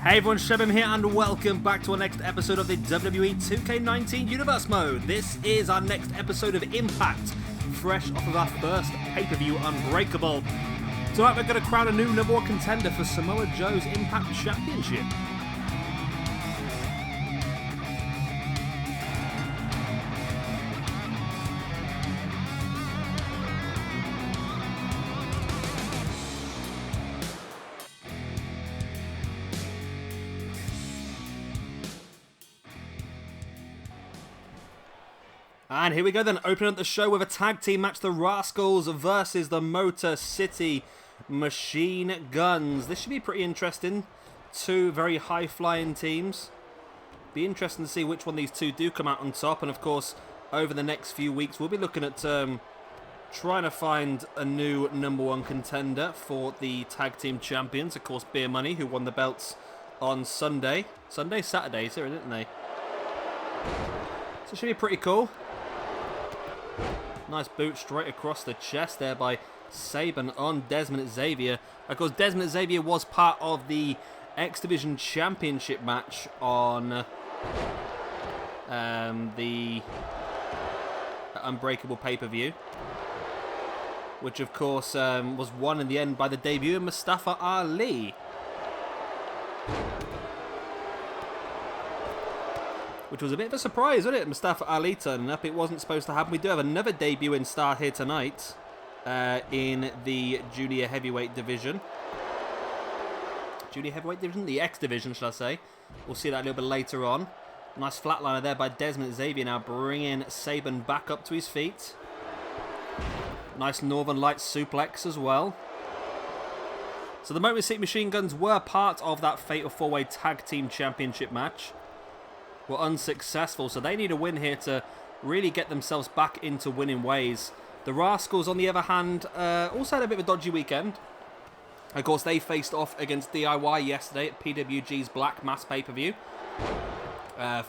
Hey everyone, Shebim here and welcome back to our next episode of the WWE 2K19 Universe Mode. This is our next episode of Impact, fresh off of our first pay-per-view, Unbreakable. Tonight we're going to crown a new number one contender for Samoa Joe's Impact Championship. And here we go then, opening up the show with a tag team match, the Rascalz versus the Motor City Machine Guns. This should be pretty interesting. Two very high-flying teams. Be interesting to see which one these two do come out on top. And of course, over the next few weeks, we'll be looking at trying to find a new number one contender for the tag team champions. Of course, Beer Money, who won the belts on Saturday, here, didn't they? So it should be pretty cool. Nice boot straight across the chest there by Sabin on Desmond Xavier. Of course, Desmond Xavier was part of the X Division Championship match on the Unbreakable pay-per-view, which of course was won in the end by the debut of Mustafa Ali. Which was a bit of a surprise, wasn't it? Mustafa Ali turning up. It wasn't supposed to happen. We do have another debut in start here tonight in the Junior Heavyweight Division. Junior Heavyweight Division? The X Division, should I say. We'll see that a little bit later on. Nice flatliner there by Desmond Xavier now, bringing Sabin back up to his feet. Nice Northern Lights suplex as well. So the Motor City Machine Guns were part of that Fatal 4-Way Tag Team Championship match. Were unsuccessful, so they need a win here to really get themselves back into winning ways. The Rascalz, on the other hand, also had a bit of a dodgy weekend. Of course, they faced off against DIY yesterday at PWG's Black Mass pay-per-view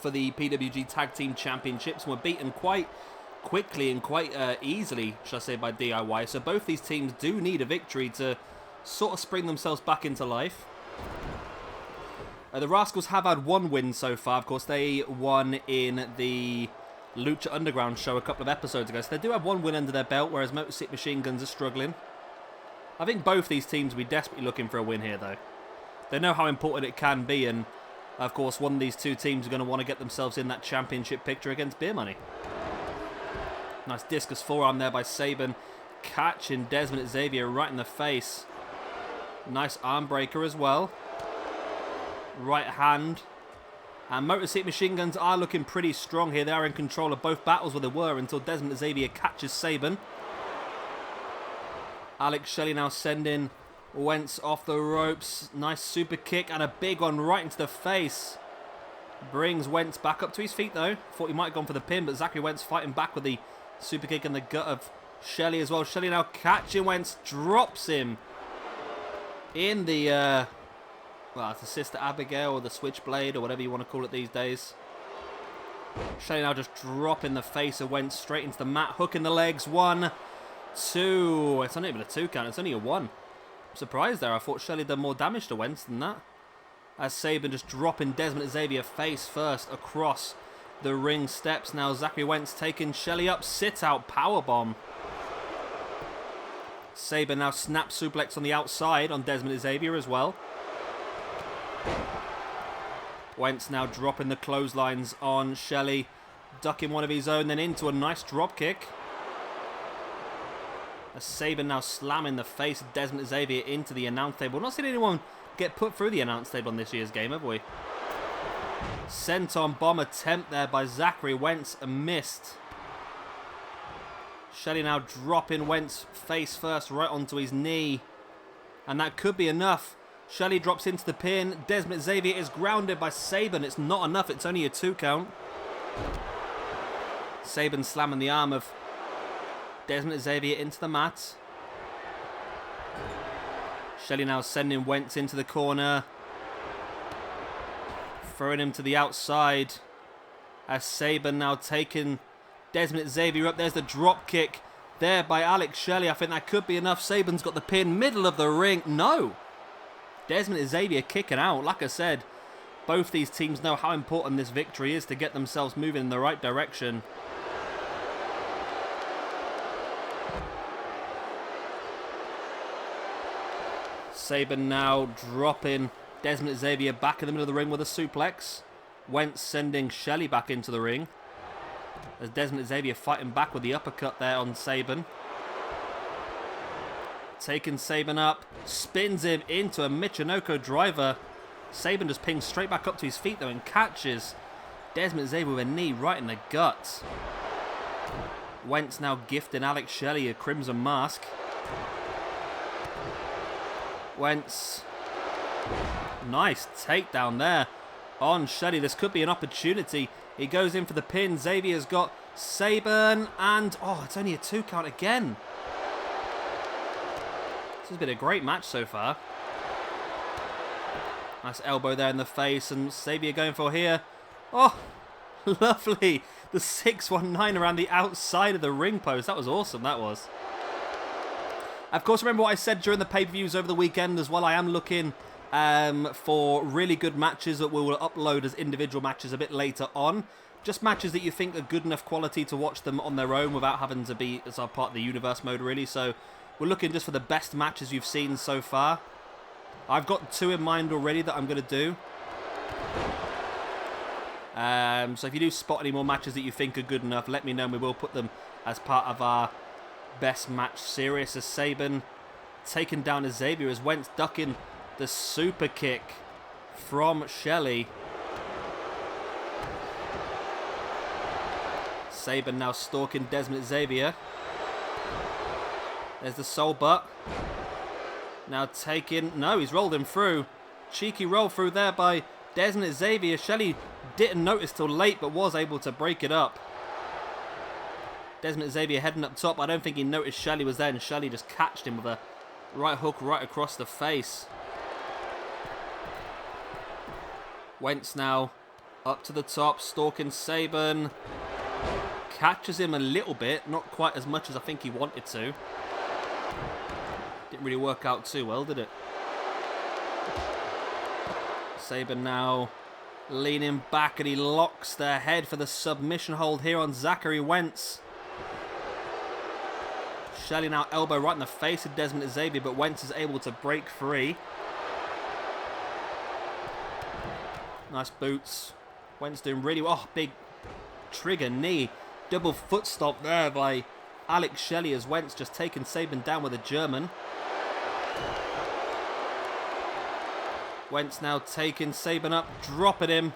for the PWG Tag Team Championships, and were beaten quite quickly and quite easily, should I say, by DIY. So both these teams do need a victory to sort of spring themselves back into life. The Rascalz have had one win so far. Of course, they won in the Lucha Underground show a couple of episodes ago. So they do have one win under their belt, whereas Motor City Machine Guns are struggling. I think both these teams will be desperately looking for a win here, though. They know how important it can be, and of course, one of these two teams are going to want to get themselves in that championship picture against Beer Money. Nice discus forearm there by Sabin, catching Desmond Xavier right in the face. Nice arm breaker as well. Right hand. And Motor City Machine Guns are looking pretty strong here. They are in control of both battles, where they were until Desmond Xavier catches Sabin. Alex Shelley now sending Wentz off the ropes. Nice super kick and a big one right into the face. Brings Wentz back up to his feet though. Thought he might have gone for the pin, but Zachary Wentz fighting back with the super kick in the gut of Shelley as well. Shelley now catching Wentz, drops him in the well, it's the Sister Abigail or the Switchblade or whatever you want to call it these days. Shelley now just dropping the face of Wentz straight into the mat, hooking the legs. 1, 2. It's not even a 2 count, it's only a 1. I'm surprised there. I thought Shelley done more damage to Wentz than that. As Sabin just dropping Desmond Xavier face first across the ring steps. Now Zachary Wentz taking Shelley up. Sit out powerbomb. Sabin now snap suplex on the outside on Desmond Xavier as well. Wentz now dropping the clotheslines on Shelley, ducking one of his own, then into a nice drop kick. As Sabin now slamming the face of Desmond Xavier into the announce table. We've not seen anyone get put through the announce table on this year's game, have we? Senton bomb attempt there by Zachary Wentz, missed. Shelley now dropping Wentz face first right onto his knee. And that could be enough. Shelley drops into the pin. Desmond Xavier is grounded by Sabin. It's not enough. It's only a 2 count. Sabin slamming the arm of Desmond Xavier into the mat. Shelley now sending Wentz into the corner. Throwing him to the outside. As Sabin now taking Desmond Xavier up. There's the drop kick there by Alex Shelley. I think that could be enough. Sabin's got the pin. Middle of the ring. No. Desmond Xavier kicking out. Like I said, both these teams know how important this victory is to get themselves moving in the right direction. Sabin now dropping Desmond Xavier back in the middle of the ring with a suplex. Wentz sending Shelley back into the ring. As Desmond Xavier fighting back with the uppercut there on Sabin. Taking Sabin up. Spins him into a Michinoku driver. Sabin just pings straight back up to his feet though and catches Desmond Xavier with a knee right in the gut. Wentz now gifting Alex Shelley a crimson mask. Wentz. Nice takedown there on Shelley. This could be an opportunity. He goes in for the pin. Xavier's got Sabin and... oh, it's only a 2 count again. This has been a great match so far. Nice elbow there in the face and Xavier going for here. Oh, lovely. The 619 around the outside of the ring post. That was awesome, that was. Of course, remember what I said during the pay-per-views over the weekend as well. I am looking for really good matches that we will upload as individual matches a bit later on. Just matches that you think are good enough quality to watch them on their own without having to be as a part of the universe mode, really. So we're looking just for the best matches you've seen so far. I've got 2 in mind already that I'm going to do. So if you do spot any more matches that you think are good enough, let me know and we will put them as part of our best match series. As Sabin taken down as Xavier as Wentz ducking the super kick from Shelley. Sabin now stalking Desmond Xavier. There's the soul butt. Now taking... no, he's rolled him through. Cheeky roll through there by Desmond Xavier. Shelley didn't notice till late but was able to break it up. Desmond Xavier heading up top. I don't think he noticed Shelley was there and Shelley just catched him with a right hook right across the face. Wentz now up to the top, stalking Sabin. Catches him a little bit, not quite as much as I think he wanted to. Didn't really work out too well, did it? Sabin now leaning back and he locks their head for the submission hold here on Zachary Wentz. Shelley now elbow right in the face of Desmond Xavier, but Wentz is able to break free. Nice boots. Wentz doing really well. Oh, big trigger knee. Double foot stomp there by Alex Shelley as Wentz just taking Sabin down with a German. Wentz now taking Sabin up, dropping him.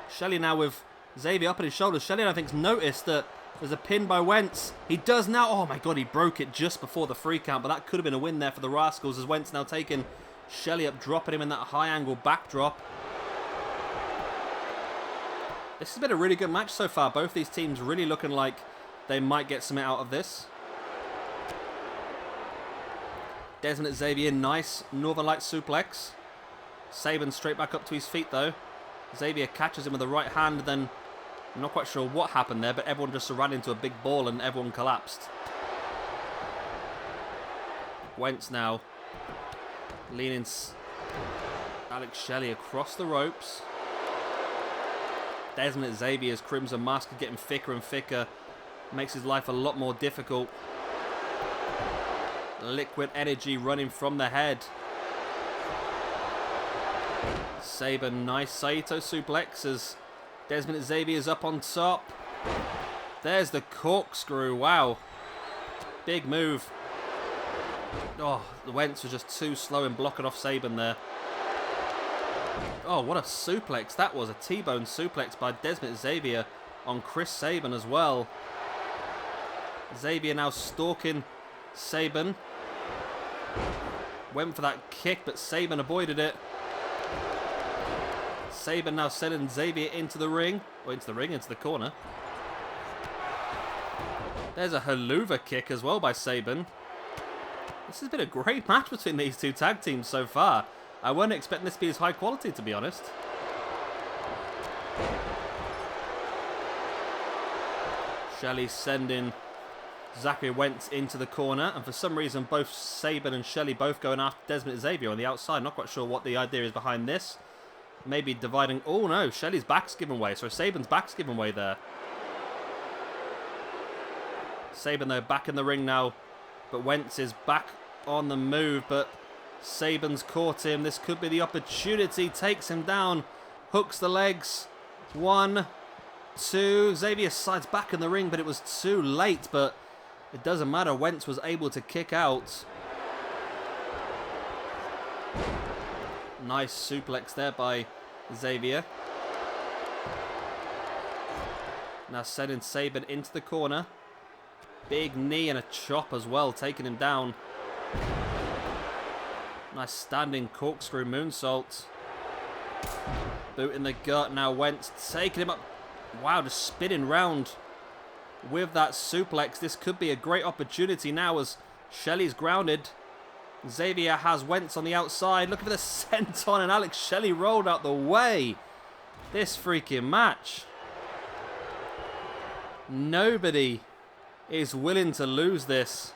Shelley now with Xavier up on his shoulders. Shelley, I think, has noticed that there's a pin by Wentz. He does now. Oh my god, he broke it just before the 3 count, but that could have been a win there for the Rascals as Wentz now taking Shelley up, dropping him in that high angle backdrop. This has been a really good match so far. Both these teams really looking like they might get something out of this. Desmond Xavier, nice Northern Light suplex. Sabin straight back up to his feet though. Xavier catches him with the right hand, then I'm not quite sure what happened there, but everyone just ran into a big ball and everyone collapsed. Wentz now leaning Alex Shelley across the ropes. Desmond Xavier's crimson mask is getting thicker and thicker. Makes his life a lot more difficult. Liquid energy running from the head. Sabin, nice Saito suplex as Desmond Xavier's up on top. There's the corkscrew. Wow. Big move. Oh, the Wentz was just too slow in blocking off Sabin there. Oh, what a suplex that was. A T-bone suplex by Desmond Xavier on Chris Sabin as well. Xavier now stalking Sabin. Went for that kick, but Sabin avoided it. Sabin now sending Xavier into the ring. Or into the corner. There's a Helluva kick as well by Sabin. This has been a great match between these two tag teams so far. I wasn't expecting this to be as high quality, to be honest. Shelley sending Zachary Wentz into the corner, and for some reason both Sabin and Shelley both going after Desmond Xavier on the outside. Not quite sure what the idea is behind this. Maybe dividing... Oh no, Shelley's back's given way, so Sabin's back's given way there. Sabin though back in the ring now, but Wentz is back on the move, but Sabin's caught him. This could be the opportunity. Takes him down, hooks the legs. 1, 2. Xavier slides back in the ring, but it was too late, but it doesn't matter. Wentz was able to kick out. Nice suplex there by Xavier. Now sending Sabin into the corner. Big knee and a chop as well, taking him down. Nice standing corkscrew moonsault. Boot in the gut. Now Wentz taking him up. Wow, just spinning round with that suplex. This could be a great opportunity now as Shelley's grounded. Xavier has Wentz on the outside. Look at the senton, and Alex Shelley rolled out the way. This freaking match. Nobody is willing to lose this.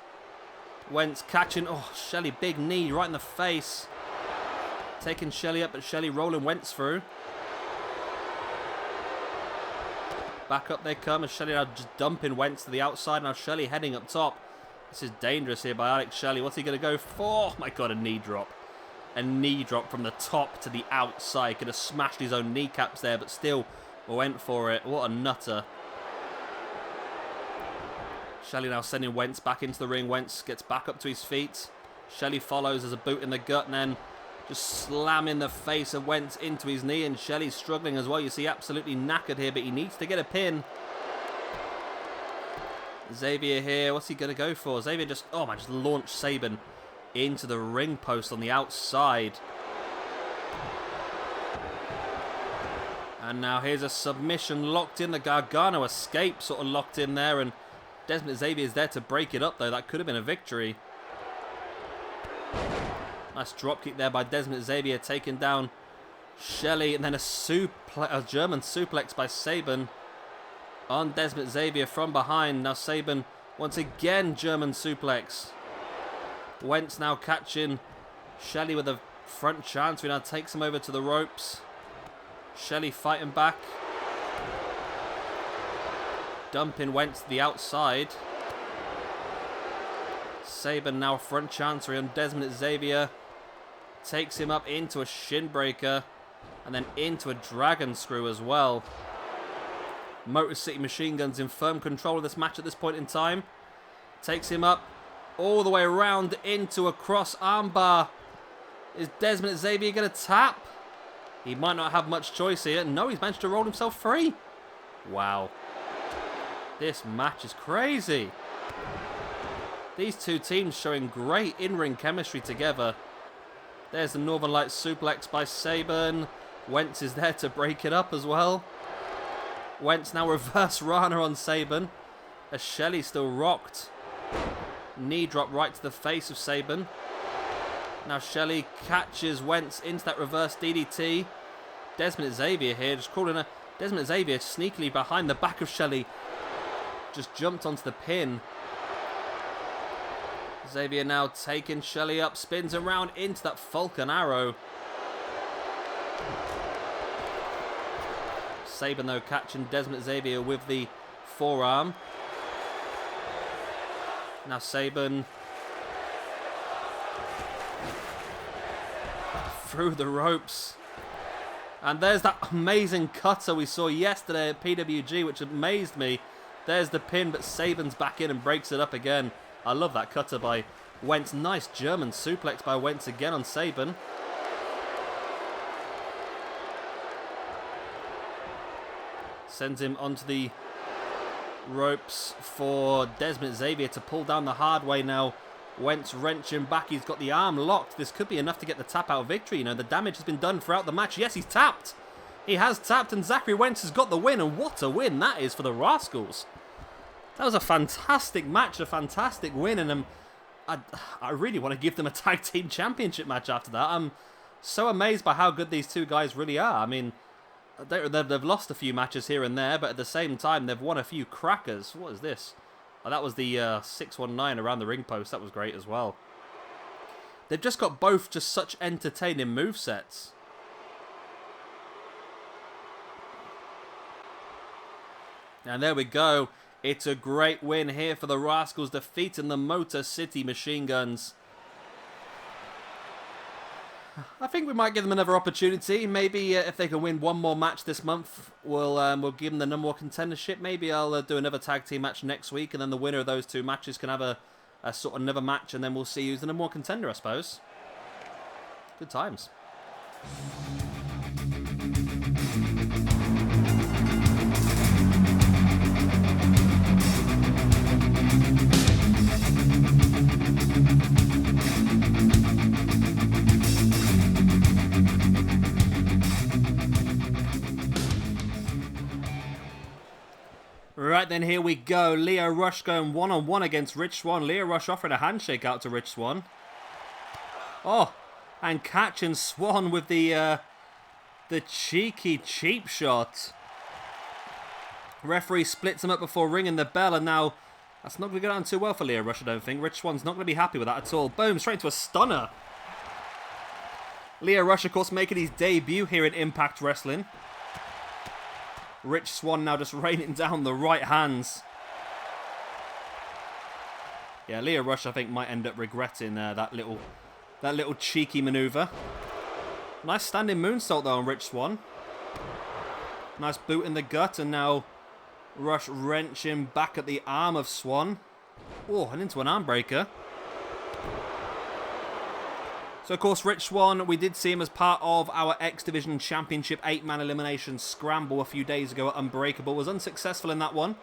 Wentz catching, oh, Shelley, big knee right in the face. Taking Shelley up, but Shelley rolling Wentz through. Back up they come, and Shelley now just dumping Wentz to the outside. Now Shelley heading up top. This is dangerous here by Alex Shelley. What's he going to go for? Oh my god, a knee drop. A knee drop from the top to the outside. Could have smashed his own kneecaps there, but still went for it. What a nutter. Shelley now sending Wentz back into the ring. Wentz gets back up to his feet. Shelley follows as a boot in the gut, and then just slamming the face of Wentz into his knee. And Shelley's struggling as well. You see, absolutely knackered here, but he needs to get a pin. Xavier here. What's he going to go for? Xavier just, oh man, just launched Sabin into the ring post on the outside. And now here's a submission locked in. The Gargano escape sort of locked in there, and Desmond Xavier is there to break it up, though. That could have been a victory. Nice dropkick there by Desmond Xavier, taking down Shelley, and then a German suplex by Sabin on Desmond Xavier from behind. Now Sabin, once again, German suplex. Wentz now catching Shelley with a front chance, who now takes him over to the ropes. Shelley fighting back. Dumping Wentz to the outside. Sabin now front chancery on Desmond Xavier. Takes him up into a shin breaker. And then into a dragon screw as well. Motor City Machine Guns in firm control of this match at this point in time. Takes him up all the way around into a cross armbar. Is Desmond Xavier going to tap? He might not have much choice here. No, he's managed to roll himself free. Wow. This match is crazy. These two teams showing great in-ring chemistry together. There's the Northern Lights suplex by Sabin. Wentz is there to break it up as well. Wentz now reverse Rana on Sabin, as Shelley still rocked. Knee drop right to the face of Sabin. Now Shelley catches Wentz into that reverse DDT. Desmond Xavier here, just calling a Desmond Xavier sneakily behind the back of Shelley. Just jumped onto the pin. Xavier now taking Shelley up, spins around into that Falcon Arrow. Sabin though catching Desmond Xavier with the forearm. Now Sabin through the ropes. And there's that amazing cutter we saw yesterday at PWG, which amazed me. There's the pin, but Sabin's back in and breaks it up again. I love that cutter by Wentz. Nice German suplex by Wentz again on Sabin. Sends him onto the ropes for Desmond Xavier to pull down the hard way now. Wentz wrenching back. He's got the arm locked. This could be enough to get the tap out victory. You know, the damage has been done throughout the match. Yes, he's tapped. He has tapped, and Zachary Wentz has got the win. And what a win that is for the Rascalz. That was a fantastic match, a fantastic win. And I really want to give them a tag team championship match after that. I'm so amazed by how good these two guys really are. I mean, they've lost a few matches here and there, but at the same time, they've won a few crackers. What is this? Oh, that was the 619 around the ring post. That was great as well. They've just got both just such entertaining movesets. And there we go. It's a great win here for the Rascalz, defeating the Motor City Machine Guns. I think we might give them another opportunity. Maybe if they can win one more match this month, we'll give them the number one contendership. Maybe I'll do another tag team match next week, and then the winner of those two matches can have a sort of another match, and then we'll see who's the number one contender, I suppose. Good times. Right then, here we go. Lio Rush going one-on-one against Rich Swann. Lio Rush offering a handshake out to Rich Swann. Oh, and catching Swann with the cheeky cheap shot. Referee splits him up before ringing the bell, and now that's not going to go down too well for Lio Rush, I don't think. Rich Swann's not going to be happy with that at all. Boom, straight into a stunner. Lio Rush, of course, making his debut here in Impact Wrestling. Rich Swann now just raining down the right hands. Yeah, Lio Rush, I think, might end up regretting that little cheeky maneuver. Nice standing moonsault, though, on Rich Swann. Nice boot in the gut, and now Rush wrenching back at the arm of Swann. Oh, and into an arm breaker. So, of course, Rich Swann, we did see him as part of our X Division Championship 8-man elimination scramble a few days ago at Unbreakable. Was unsuccessful in that one.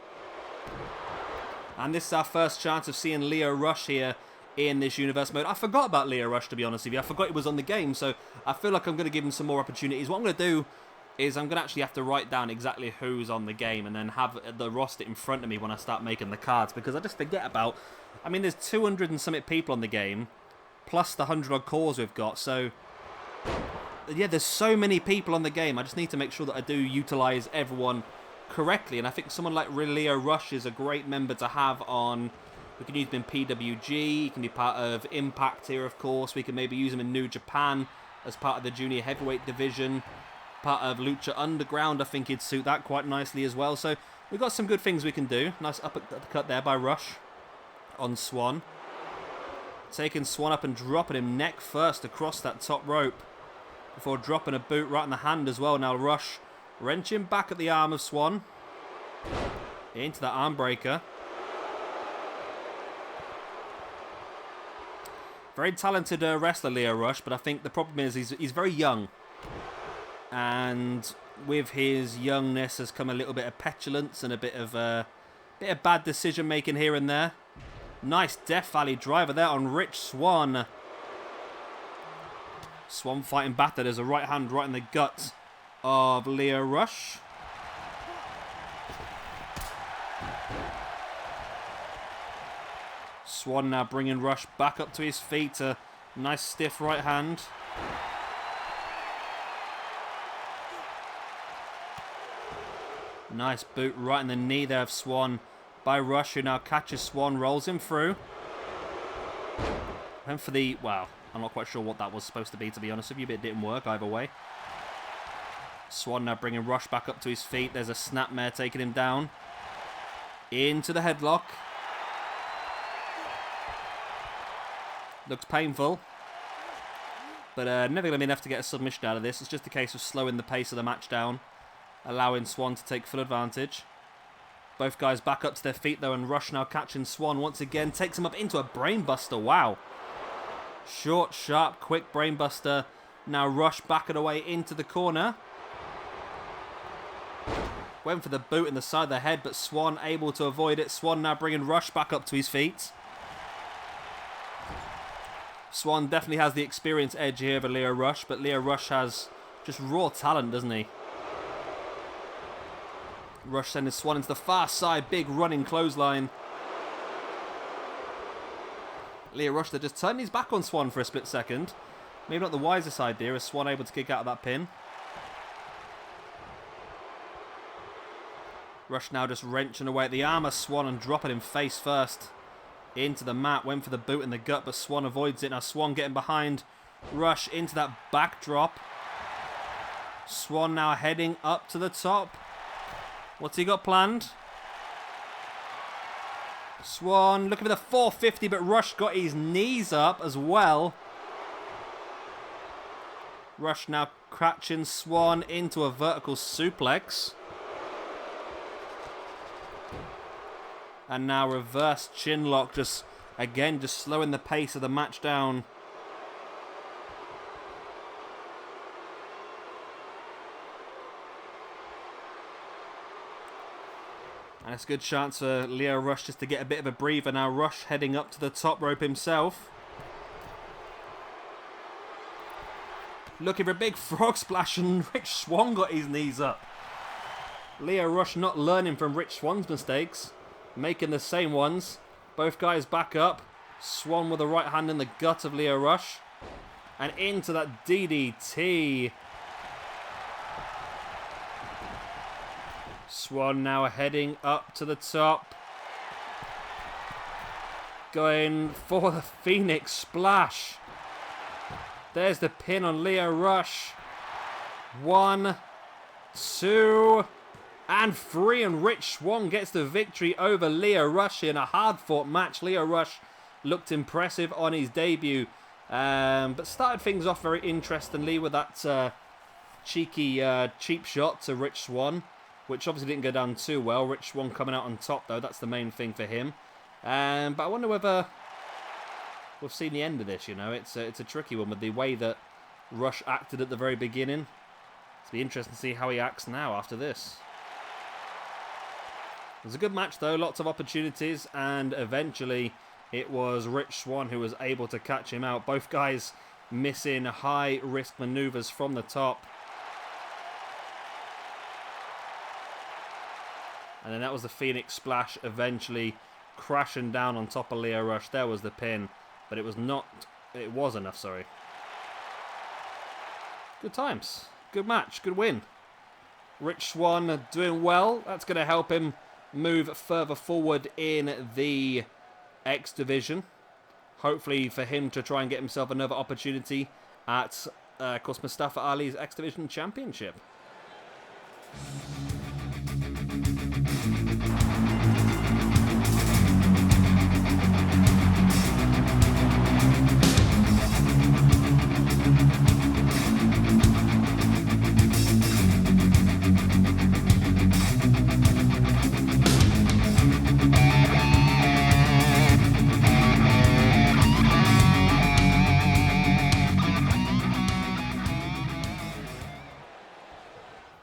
And this is our first chance of seeing Lio Rush here in this universe mode. I forgot about Lio Rush, to be honest with you. I forgot he was on the game, so I feel like I'm going to give him some more opportunities. What I'm going to do is I'm going to actually have to write down exactly who's on the game and then have the roster in front of me when I start making the cards, because I just forget about... I mean, there's 200 and something people on the game, plus the 100-odd calls we've got, so... Yeah, there's so many people on the game. I just need to make sure that I do utilise everyone correctly, and I think someone like Lio Rush is a great member to have on... We can use him in PWG, he can be part of Impact here, of course. We can maybe use him in New Japan as part of the junior heavyweight division. Part of Lucha Underground, I think he'd suit that quite nicely as well. So we've got some good things we can do. Nice uppercut there by Rush on Swann. Taking Swann up and dropping him neck first across that top rope before dropping a boot right in the hand as well. Now Rush wrenching back at the arm of Swann into that arm breaker. Very talented wrestler, Lio Rush, but I think the problem is he's very young. And with his youngness has come a little bit of petulance and a bit of bad decision making here and there. Nice Death Valley driver there on Rich Swann. Swann fighting back. There's a right hand right in the gut of Lio Rush. Swann now bringing Rush back up to his feet. A nice stiff right hand. Nice boot right in the knee there of Swann by Rush, who now catches Swann, rolls him through. Went for the... Wow, I'm not quite sure what that was supposed to be honest with you, but it didn't work either way. Swann now bringing Rush back up to his feet. There's a snapmare taking him down. Into the headlock. Looks painful. But never going to be enough to get a submission out of this. It's just a case of slowing the pace of the match down, allowing Swann to take full advantage. Both guys back up to their feet though, and Rush now catching Swann once again. Takes him up into a brainbuster. Wow. Short, sharp, quick brainbuster. Now Rush backing away into the corner. Went for the boot in the side of the head, but Swann able to avoid it. Swann now bringing Rush back up to his feet. Swann definitely has the experience edge here over Lio Rush, but Lio Rush has just raw talent, doesn't he? Rush sending Swann into the far side, big running clothesline. Lio Rush, they're just turning his back on Swann for a split second. Maybe not the wisest idea, as Swann able to kick out of that pin. Rush now just wrenching away at the arm of Swann and dropping him face first into the mat. Went for the boot in the gut, but Swann avoids it. Now Swann getting behind Rush into that backdrop. Swann now heading up to the top. What's he got planned? Swann looking for the 450, but Rush got his knees up as well. Rush now catching Swann into a vertical suplex. And now reverse chin lock, just slowing the pace of the match down. And it's a good chance for Lio Rush just to get a bit of a breather. Now Rush heading up to the top rope himself. Looking for a big frog splash, and Rich Swann got his knees up. Lio Rush not learning from Rich Swann's mistakes, making the same ones. Both guys back up. Swann with the right hand in the gut of Lio Rush. And into that DDT. Swann now heading up to the top. Going for the Phoenix Splash. There's the pin on Lio Rush. 1, 2, and 3. And Rich Swann gets the victory over Lio Rush in a hard-fought match. Lio Rush looked impressive on his debut, but started things off very interestingly with that cheeky cheap shot to Rich Swann, which obviously didn't go down too well. Rich Swann coming out on top, though. That's the main thing for him. But I wonder whether we've seen the end of this, you know. It's a tricky one with the way that Rush acted at the very beginning. It'll be interesting to see how he acts now after this. It was a good match, though. Lots of opportunities. And eventually it was Rich Swann who was able to catch him out. Both guys missing high-risk maneuvers from the top. And then that was the Phoenix Splash eventually crashing down on top of Lio Rush. There was the pin. But it was not... It was enough, sorry. Good times. Good match. Good win. Rich Swann doing well. That's going to help him move further forward in the X Division. Hopefully for him to try and get himself another opportunity at, of course, Mustafa Ali's X Division Championship.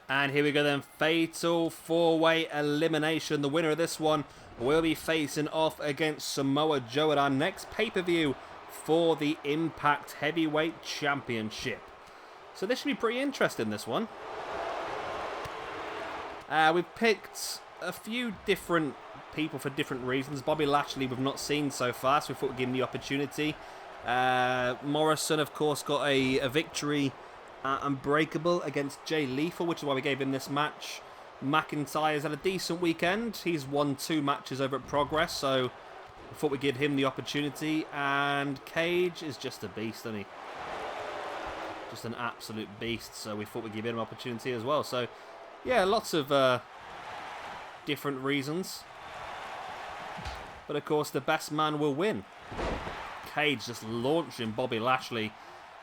And here we go then, fatal 4-way elimination. The winner of this one will be facing off against Samoa Joe at our next pay-per-view for the Impact Heavyweight Championship. So this should be pretty interesting, this one. We've picked a few different people for different reasons. Bobby Lashley we've not seen so far, so we thought we'd give him the opportunity. Morrison, of course, got a victory Unbreakable against Jay Lethal, which is why we gave him this match. McIntyre's had a decent weekend. He's won 2 matches over at Progress, so I thought we'd give him the opportunity. And Cage is just a beast, isn't he? Just an absolute beast, so we thought we'd give him an opportunity as well. So, yeah, lots of different reasons. But, of course, the best man will win. Cage just launching Bobby Lashley.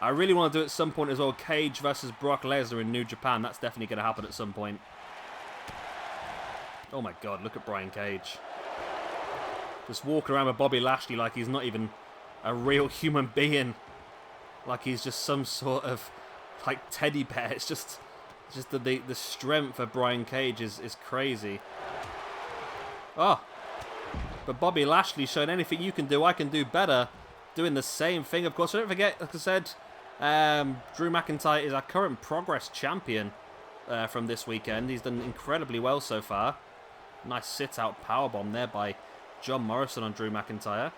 I really want to do it at some point as well. Cage versus Brock Lesnar in New Japan. That's definitely going to happen at some point. Oh my god, look at Brian Cage. Just walking around with Bobby Lashley like he's not even a real human being. Like he's just some sort of like teddy bear. It's just the strength of Brian Cage is crazy. Oh. But Bobby Lashley showing anything you can do, I can do better. Doing the same thing, of course. So don't forget, like I said, Drew McIntyre is our current Progress champion from this weekend. He's done incredibly well so far. Nice sit-out powerbomb there by John Morrison on Drew McIntyre.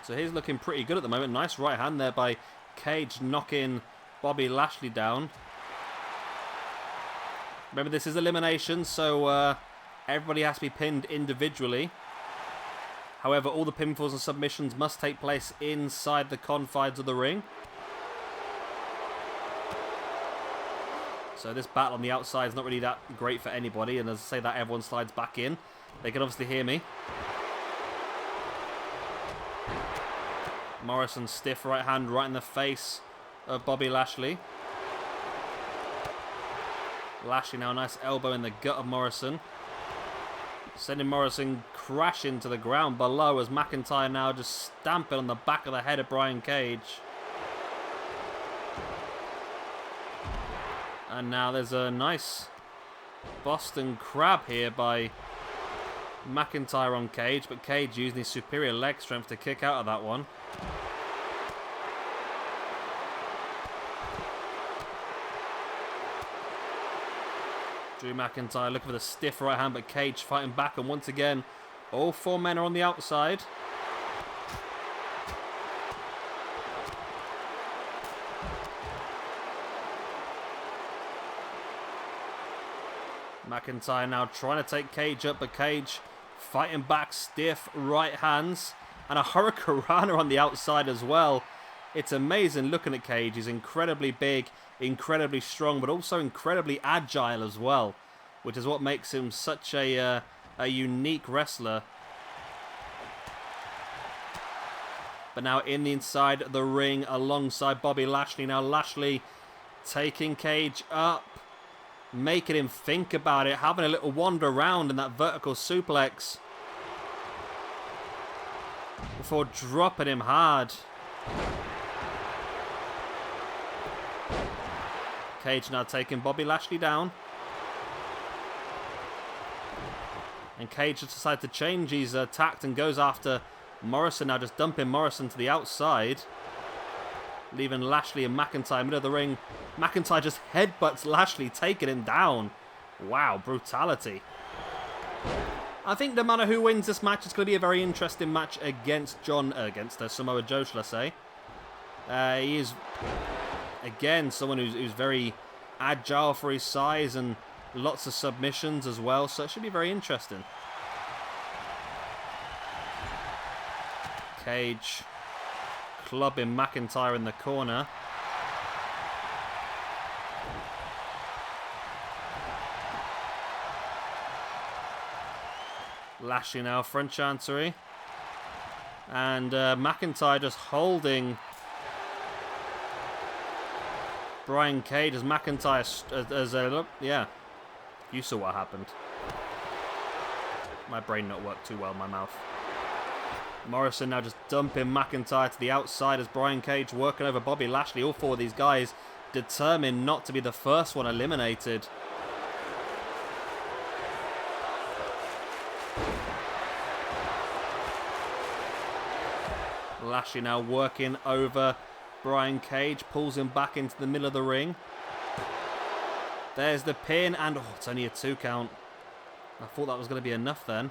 So he's looking pretty good at the moment. Nice right hand there by Cage, knocking Bobby Lashley down. Remember, this is elimination, so everybody has to be pinned individually. However, all the pinfalls and submissions must take place inside the confines of the ring. So this battle on the outside is not really that great for anybody. And as I say that, everyone slides back in. They can obviously hear me. Morrison, stiff right hand right in the face of Bobby Lashley. Lashley now, a nice elbow in the gut of Morrison. Sending Morrison crashing to the ground below as McIntyre now just stamping on the back of the head of Brian Cage. And now there's a nice Boston Crab here by McIntyre on Cage, but Cage using his superior leg strength to kick out of that one. Drew McIntyre looking for the stiff right hand, but Cage fighting back, and once again, all four men are on the outside. McIntyre now trying to take Cage up, but Cage fighting back, stiff right hands, and a Hurricanrana on the outside as well. It's amazing looking at Cage. He's incredibly big, incredibly strong, but also incredibly agile as well, which is what makes him such a unique wrestler. But now in the inside the ring alongside Bobby Lashley. Now Lashley taking Cage up, making him think about it, having a little wander around in that vertical suplex before dropping him hard. Cage now taking Bobby Lashley down. And Cage has decided to change his tact and goes after Morrison now, just dumping Morrison to the outside, leaving Lashley and McIntyre middle of the ring. McIntyre just headbutts Lashley, taking him down. Wow, brutality. I think no matter who wins this match, it's going to be a very interesting match against Samoa Joe, shall I say. He is, again, someone who's very agile for his size and lots of submissions as well, so it should be very interesting. Cage clubbing McIntyre in the corner. Lashley now, front chancery. And McIntyre just holding Brian Cage as McIntyre, yeah, you saw what happened. My brain not worked too well in my mouth. Morrison now just dumping McIntyre to the outside as Brian Cage working over Bobby Lashley. All four of these guys determined not to be the first one eliminated. Lashley now working over Brian Cage, pulls him back into the middle of the ring. There's the pin, and it's only a 2 count. I thought that was going to be enough then.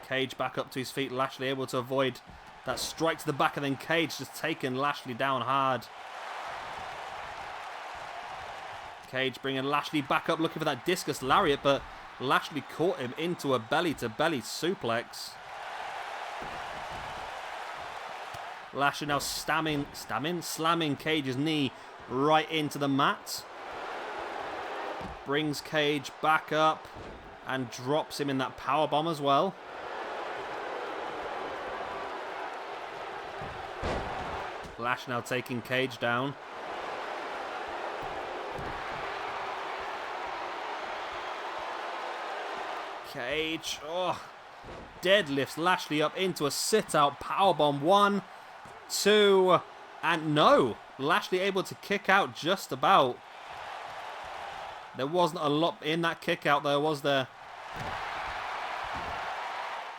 Cage back up to his feet. Lashley able to avoid that strike to the back, and then Cage just taking Lashley down hard. Cage bringing Lashley back up, looking for that discus lariat, but Lashley caught him into a belly-to-belly suplex. Lashley now slamming Cage's knee right into the mat. Brings Cage back up and drops him in that powerbomb as well. Lashley now taking Cage down. Cage, deadlifts Lashley up into a sit-out powerbomb. 1, 2, and no. Lashley able to kick out just about. There wasn't a lot in that kick out though, was there?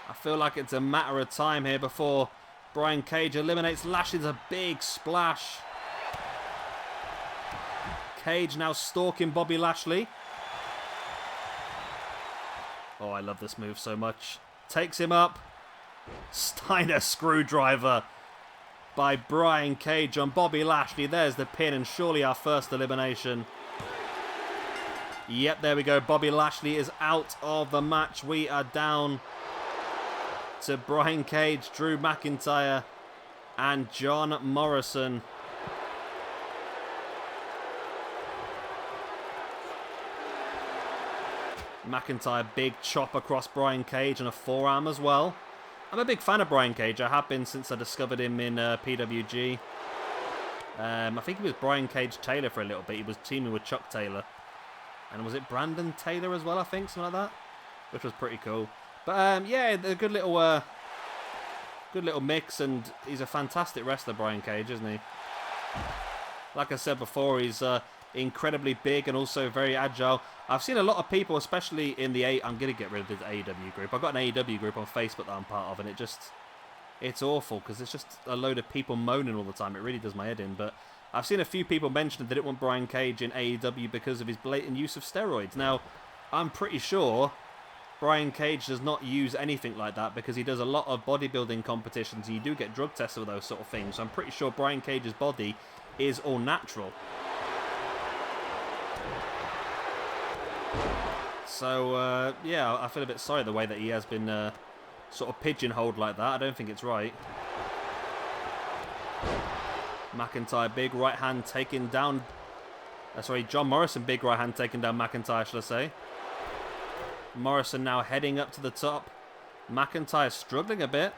I feel like it's a matter of time here before Brian Cage eliminates Lashley. There's a big splash. Cage now stalking Bobby Lashley. Oh, I love this move so much. Takes him up. Steiner screwdriver by Brian Cage on Bobby Lashley. There's the pin, and surely our first elimination. Yep, there we go. Bobby Lashley is out of the match. We are down to Brian Cage, Drew McIntyre, and John Morrison. McIntyre, big chop across Brian Cage and a forearm as well. I'm a big fan of Brian Cage. I have been since I discovered him in PWG. I think he was Brian Cage Taylor for a little bit. He was teaming with Chuck Taylor. And was it Brandon Taylor as well, I think? Something like that. Which was pretty cool. But yeah, a good little mix. And he's a fantastic wrestler, Brian Cage, isn't he? Like I said before, he's incredibly big and also very agile. I've seen a lot of people, especially in the I'm going to get rid of the AEW group. I've got an AEW group on Facebook that I'm part of, and it's awful because it's just a load of people moaning all the time. It really does my head in. But I've seen a few people mention that they didn't want Brian Cage in AEW because of his blatant use of steroids. Now, I'm pretty sure Brian Cage does not use anything like that because he does a lot of bodybuilding competitions and you do get drug tests for those sort of things. So I'm pretty sure Brian Cage's body is all natural. So, yeah, I feel a bit sorry the way that he has been sort of pigeonholed like that. I don't think it's right. McIntyre, big right hand taking down... John Morrison, big right hand taking down McIntyre, shall I say. Morrison now heading up to the top. McIntyre struggling a bit.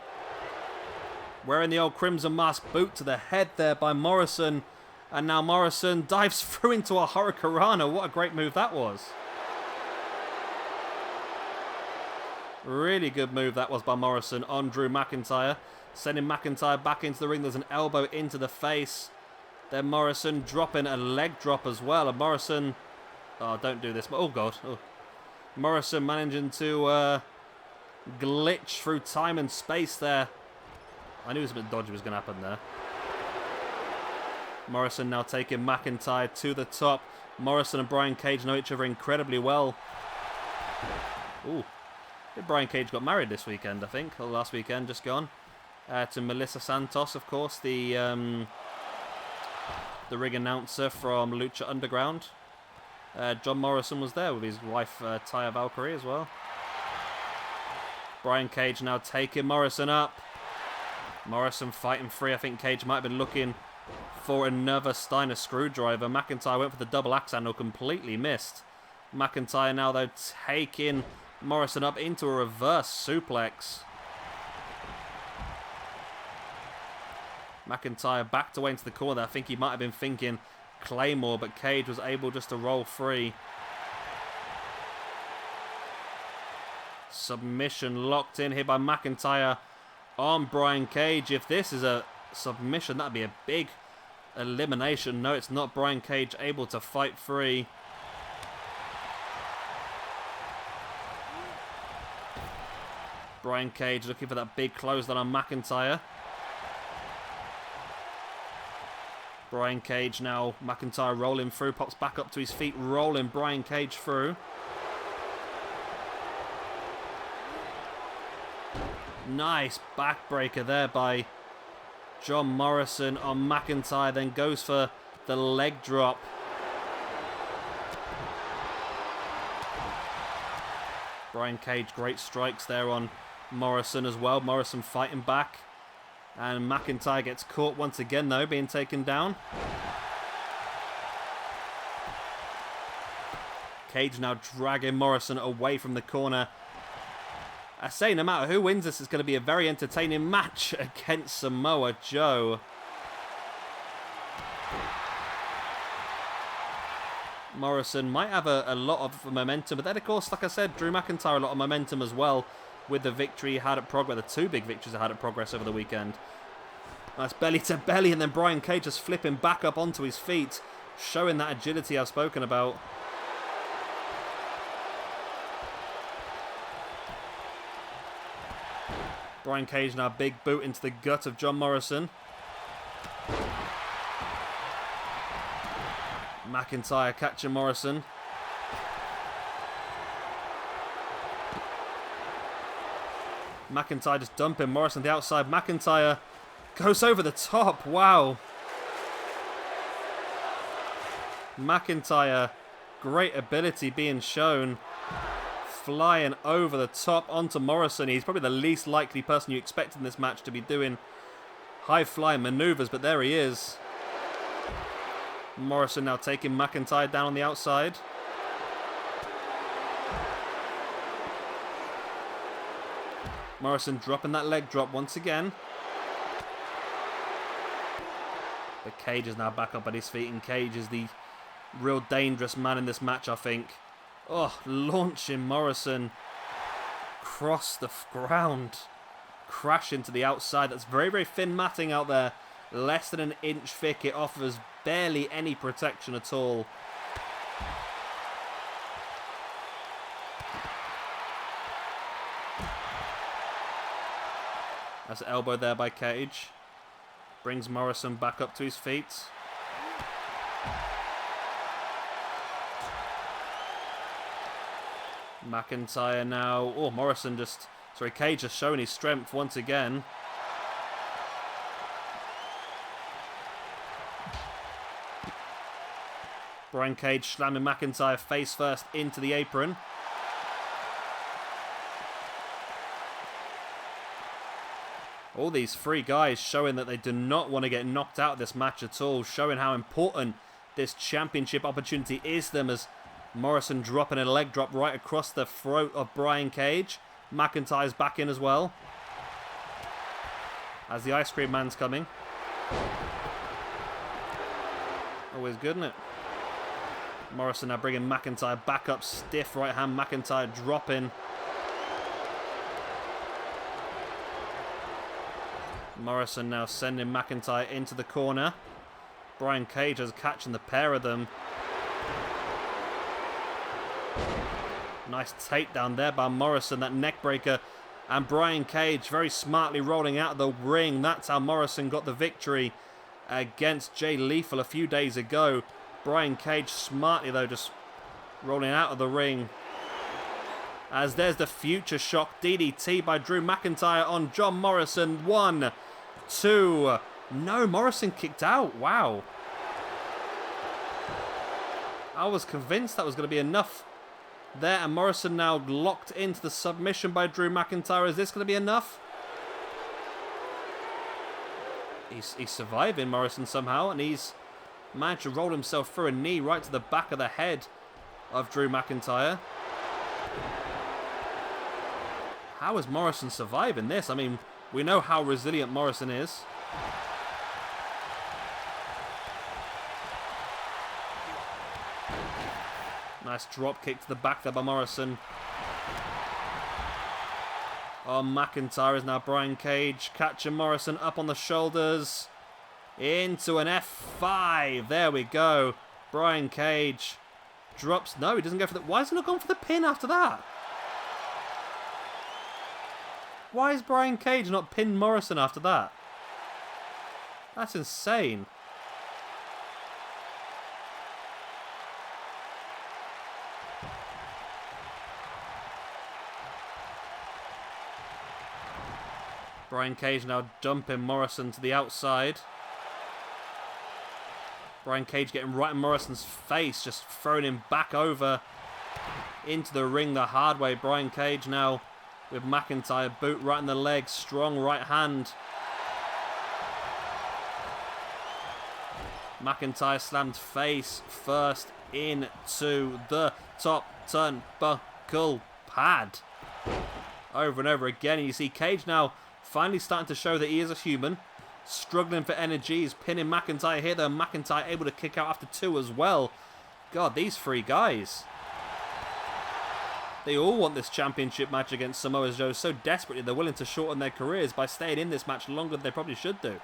Wearing the old Crimson Mask boot to the head there by Morrison. And now Morrison dives through into a Hurricanrana. What a great move that was. Really good move that was by Morrison on Drew McIntyre. Sending McIntyre back into the ring. There's an elbow into the face. Then Morrison dropping a leg drop as well. And Morrison... Oh, don't do this. Oh, God. Oh. Morrison managing to glitch through time and space there. I knew it was a bit dodgy was going to happen there. Morrison now taking McIntyre to the top. Morrison and Brian Cage know each other incredibly well. Ooh. Brian Cage got married this weekend, I think. Or last weekend, just gone. To Melissa Santos, of course. The ring announcer from Lucha Underground. John Morrison was there with his wife, Taya Valkyrie, as well. Brian Cage now taking Morrison up. Morrison fighting free. I think Cage might have been looking for another Steiner screwdriver. McIntyre went for the double axe handle, completely missed. McIntyre now, though, taking Morrison up into a reverse suplex. McIntyre backed away into the corner. I think he might have been thinking Claymore, but Cage was able just to roll free. Submission locked in here by McIntyre on Brian Cage. If this is a submission, that'd be a big elimination. No, it's not. Brian Cage able to fight free. Brian Cage looking for that big clothesline on McIntyre. Brian Cage now, McIntyre rolling through, pops back up to his feet, rolling Brian Cage through. Nice backbreaker there by John Morrison on McIntyre, then goes for the leg drop. Brian Cage, great strikes there on Morrison as well. Morrison fighting back. And McIntyre gets caught once again, though, being taken down. Cage now dragging Morrison away from the corner. I say, no matter who wins this, it's going to be a very entertaining match against Samoa Joe. Morrison might have a lot of momentum, but then, of course, like I said, Drew McIntyre a lot of momentum as well with the victory he had at Progress, the two big victories he had at Progress over the weekend. Nice belly to belly, and then Brian Cage just flipping back up onto his feet, showing that agility I've spoken about. Brian Cage now, big boot into the gut of John Morrison. McIntyre catching Morrison. McIntyre just dumping Morrison on the outside. McIntyre goes over the top. Wow. McIntyre great ability being shown. Flying over the top onto Morrison. He's probably the least likely person you expect in this match to be doing high-flying maneuvers, but there he is. Morrison now taking McIntyre down on the outside. Morrison dropping that leg drop once again. But Cage is now back up at his feet, and Cage is the real dangerous man in this match, I think. Oh, launching Morrison across the ground. Crash into the outside. That's very, very thin matting out there. Less than an inch thick. It offers barely any protection at all. That's an elbow there by Cage. Brings Morrison back up to his feet. McIntyre now. Oh, Morrison just... Sorry, Cage has shown his strength once again. Brian Cage slamming McIntyre face first into the apron. All these three guys showing that they do not want to get knocked out of this match at all. Showing how important this championship opportunity is to them, as Morrison dropping a leg drop right across the throat of Brian Cage. McIntyre's back in as well. As the Ice Cream Man's coming. Always good, isn't it? Morrison now bringing McIntyre back up. Stiff right hand. McIntyre dropping. Morrison now sending McIntyre into the corner. Brian Cage is catching the pair of them. Nice takedown there by Morrison, that neck breaker. And Brian Cage very smartly rolling out of the ring. That's how Morrison got the victory against Jay Lethal a few days ago. Brian Cage smartly, though, just rolling out of the ring. As there's the future shock DDT by Drew McIntyre on John Morrison. 1, 2. No, Morrison kicked out. Wow. I was convinced that was going to be enough there, and Morrison now locked into the submission by Drew McIntyre. Is this going to be enough? He's surviving, Morrison, somehow, and he's managed to roll himself through a knee right to the back of the head of Drew McIntyre. How is Morrison surviving this? I mean, we know how resilient Morrison is. Nice drop kick to the back there by Morrison. Oh, McIntyre is now Brian Cage. Catching Morrison up on the shoulders. Into an F5. There we go. Brian Cage drops. No, he doesn't go for the... Why has he not gone for the pin after that? Why is Brian Cage not pinned Morrison after that? That's insane. Brian Cage now dumping Morrison to the outside. Brian Cage getting right in Morrison's face, just throwing him back over into the ring the hard way. Brian Cage now with McIntyre, boot right in the leg, strong right hand. McIntyre slammed face first into the top turnbuckle pad. Over and over again, and you see Cage now finally starting to show that he is a human. Struggling for energy. He's pinning McIntyre here, though. McIntyre able to kick out after 2 as well. God, these 3 guys. They all want this championship match against Samoa Joe so desperately they're willing to shorten their careers by staying in this match longer than they probably should do.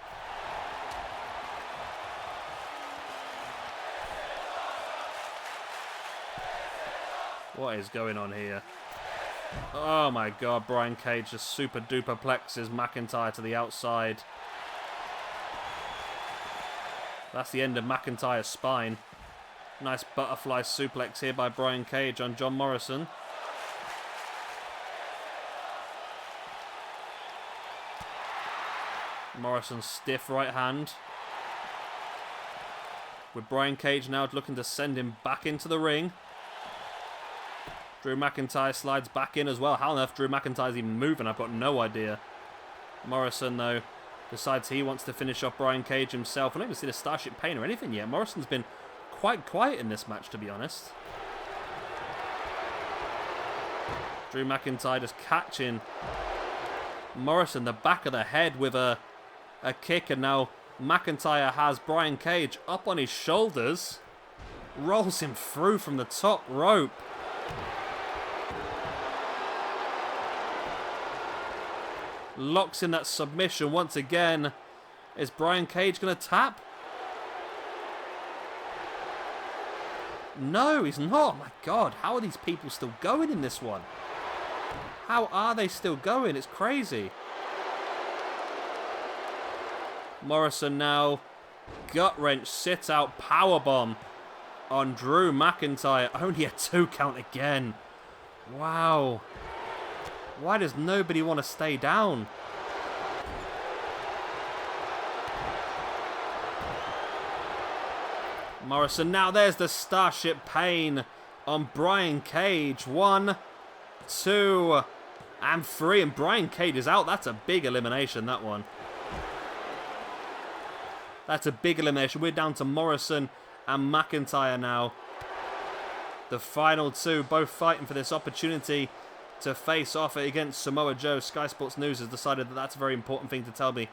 What is going on here? Oh my god, Brian Cage just super duper plexes McIntyre to the outside. That's the end of McIntyre's spine. Nice butterfly suplex here by Brian Cage on John Morrison. Morrison's stiff right hand. With Brian Cage now looking to send him back into the ring. Drew McIntyre slides back in as well. How on earth Drew McIntyre's even moving? I've got no idea. Morrison, though, decides he wants to finish off Brian Cage himself. I don't even see the Starship Pain or anything yet. Morrison's been quite quiet in this match, to be honest. Drew McIntyre just catching Morrison the back of the head with a kick, and now McIntyre has Brian Cage up on his shoulders, rolls him through from the top rope. Locks in that submission once again. Is Brian Cage going to tap? No, he's not. My God, how are these people still going in this one? How are they still going? It's crazy. Morrison now, gut wrench, sit out, powerbomb on Drew McIntyre. Only a 2 count again. Wow. Why does nobody want to stay down? Morrison, now there's the Starship Pain on Brian Cage. 1, 2, and 3. And Brian Cage is out. That's a big elimination, that one. That's a big elimination. We're down to Morrison and McIntyre now. The final 2, both fighting for this opportunity to face off against Samoa Joe. Sky Sports News has decided that that's a very important thing to tell me.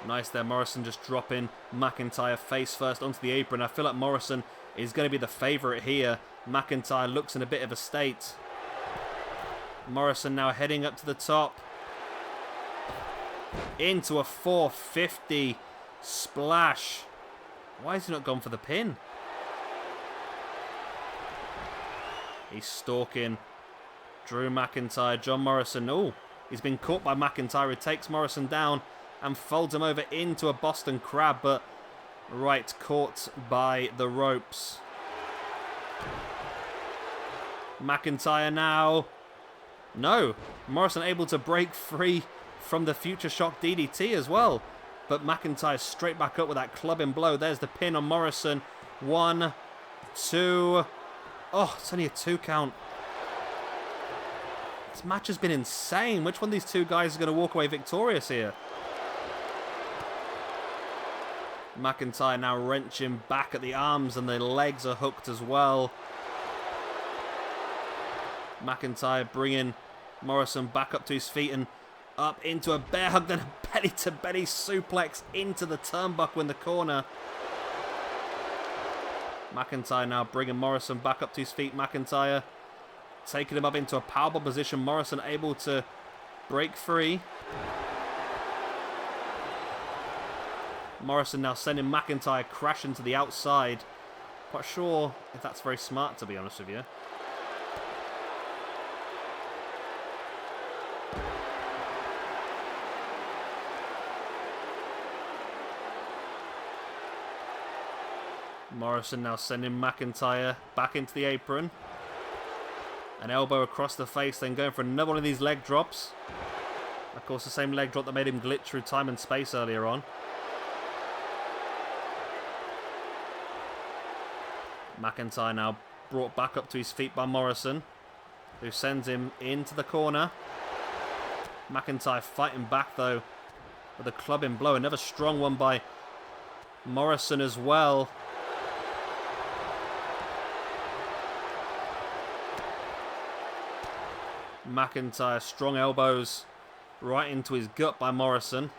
Nice there, Morrison just dropping McIntyre face first onto the apron. I feel like Morrison is going to be the favourite here. McIntyre looks in a bit of a state. Morrison now heading up to the top. Into a 450 splash. Why has he not gone for the pin? He's stalking Drew McIntyre. John Morrison. Oh, he's been caught by McIntyre. He takes Morrison down and folds him over into a Boston Crab, but right, caught by the ropes. McIntyre now. No, Morrison able to break free from the Future Shock DDT as well. But McIntyre straight back up with that clubbing blow. There's the pin on Morrison. 1, 2. Oh, it's only a 2 count. This match has been insane. Which one of these two guys is going to walk away victorious here? McIntyre now wrenching back at the arms, and the legs are hooked as well. McIntyre bringing Morrison back up to his feet and up into a bear hug, then a belly-to-belly suplex into the turnbuckle in the corner. McIntyre now bringing Morrison back up to his feet. McIntyre taking him up into a powerbomb position. Morrison able to break free. Morrison now sending McIntyre crashing to the outside. Quite sure if that's very smart, to be honest with you. Morrison now sending McIntyre back into the apron. An elbow across the face, then going for another one of these leg drops. Of course, the same leg drop that made him glitch through time and space earlier on. McIntyre now brought back up to his feet by Morrison, who sends him into the corner. McIntyre fighting back, though, with a clubbing blow. Another strong one by Morrison as well. McIntyre, strong elbows right into his gut by Morrison.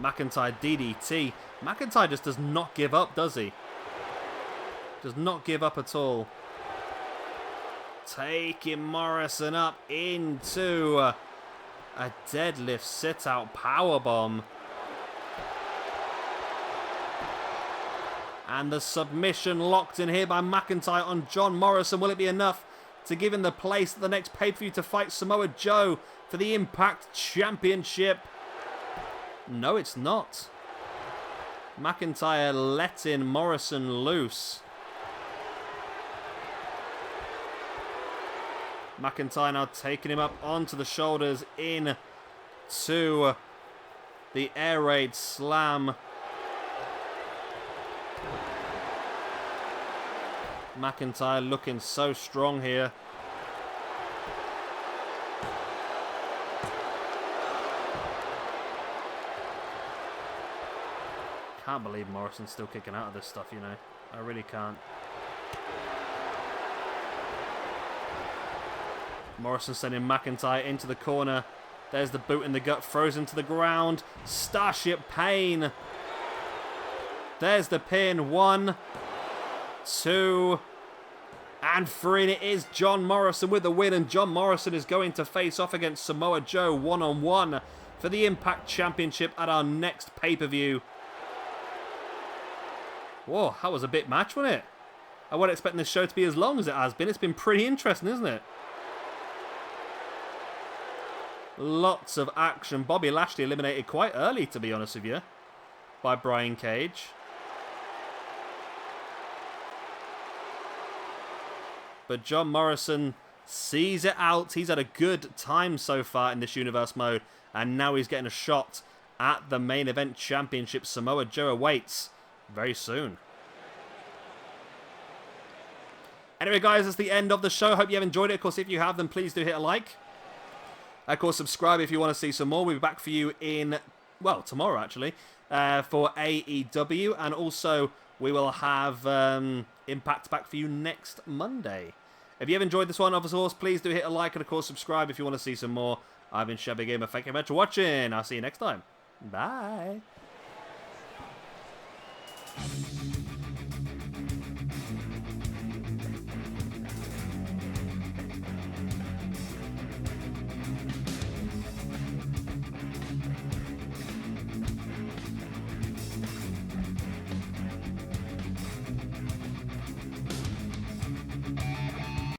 McIntyre DDT. McIntyre just does not give up, does he? Does not give up at all. Taking Morrison up into a deadlift sit-out powerbomb. And the submission locked in here by McIntyre on John Morrison. Will it be enough to give him the place at the next pay-per-view to fight Samoa Joe for the Impact Championship? No, it's not. McIntyre letting Morrison loose. McIntyre now taking him up onto the shoulders into The air raid slam. McIntyre looking so strong here. Can't believe Morrison's still kicking out of this stuff, you know. I really can't. Morrison sending McIntyre into the corner. There's the boot in the gut, throws him to the ground. Starship Pain. There's the pin. 1, 2, and 3. And it is John Morrison with the win. And John Morrison is going to face off against Samoa Joe one-on-one for the Impact Championship at our next pay-per-view. Whoa, that was a bit match, wasn't it? I wasn't expecting this show to be as long as it has been. It's been pretty interesting, isn't it? Lots of action. Bobby Lashley eliminated quite early, to be honest with you, by Brian Cage. But John Morrison sees it out. He's had a good time so far in this Universe mode. And now he's getting a shot at the main event championship. Samoa Joe awaits very soon. Anyway, guys, that's the end of the show. Hope you have enjoyed it. Of course, if you have, then please do hit a like. Of course, subscribe if you want to see some more. We'll be back for you in, well, tomorrow, actually, for AEW. And also, we will have Impact back for you next Monday. If you have enjoyed this one, of course, please do hit a like. And, of course, subscribe if you want to see some more. I've been Shabby Gamer. Thank you very much for watching. I'll see you next time. Bye.